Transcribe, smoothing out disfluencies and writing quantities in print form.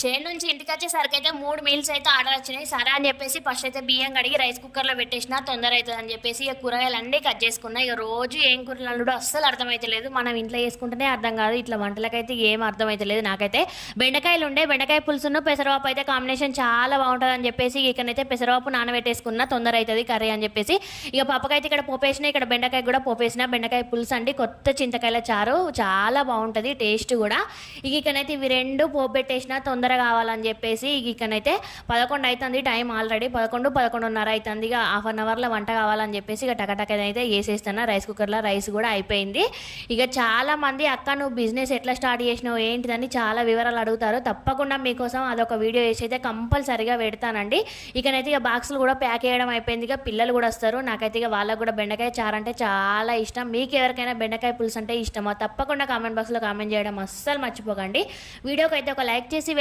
చేను నుంచి ఇంటికి వచ్చేసరికి అయితే 3 మీల్స్ అయితే ఆర్డర్ వచ్చినాయి. సరే అని చెప్పేసి ఫస్ట్ అయితే బియ్యం కడిగి రైస్ కుక్కర్లో పెట్టేసిన, తొందర అవుతుంది అని చెప్పేసి ఇక కూరగాయలు అన్నీ కట్ చేసుకున్నా. ఇక రోజు ఏం కూరలు వండుడో అస్సలు అర్థమైతలేదు. మనం ఇంట్లో చేసుకుంటేనే అర్థం కాదు, ఇట్లా వంటలకైతే ఏం అర్థమైతలేదు నాకైతే. బెండకాయలు ఉండే, బెండకాయ పులుసును పెసరపప్పు అయితే కాంబినేషన్ చాలా బాగుంటుంది అని చెప్పేసి ఇక్కడైతే పెసరపప్పు నానబెట్టేసుకున్నా, తొందర అవుతుంది కర్రీ అని చెప్పేసి. ఇక పప్పకైతే ఇక్కడ పోపేసిన, ఇక్కడ బెండకాయ కూడా పోపేసిన. బెండకాయ పులుసు అండి, కొత్త చింతకాయల చారు, చాలా బాగుంటుంది టేస్ట్ కూడా. ఇక ఇక్కడైతే ఇవి రెండు పోపు పెట్టేసిన, తొందర కావాలని చెప్పేసి ఇకనైతే 11 అవుతుంది టైం, ఆల్రెడీ 11:30 అవుతుంది. ఇక హాఫ్ అన్ అవర్లో వంట కావాలని చెప్పేసి ఇక టకటకనైతే వేసేస్తున్నా. రైస్ కుక్కర్లో రైస్ కూడా అయిపోయింది. ఇక చాలా మంది అక్క నువ్వు బిజినెస్ ఎట్లా స్టార్ట్ చేసినావు ఏంటిదని చాలా వివరాలు అడుగుతారు. తప్పకుండా మీకోసం అదొక వీడియో వేసి అయితే కంపల్సరీగా పెడతానండి. ఇకనైతే ఇక బాక్సులు కూడా ప్యాక్ చేయడం అయిపోయింది. ఇక పిల్లలు కూడా వస్తారు. నాకైతే ఇక వాళ్ళకు కూడా బెండకాయ చారు అంటే చాలా ఇష్టం. మీకు ఎవరికైనా బెండకాయ పులుసు అంటే ఇష్టమో తప్పకుండా కామెంట్ బాక్స్లో కామెంట్ చేయడం అస్సలు మర్చిపోకండి. వీడియోకి అయితే ఒక లైక్ చేసి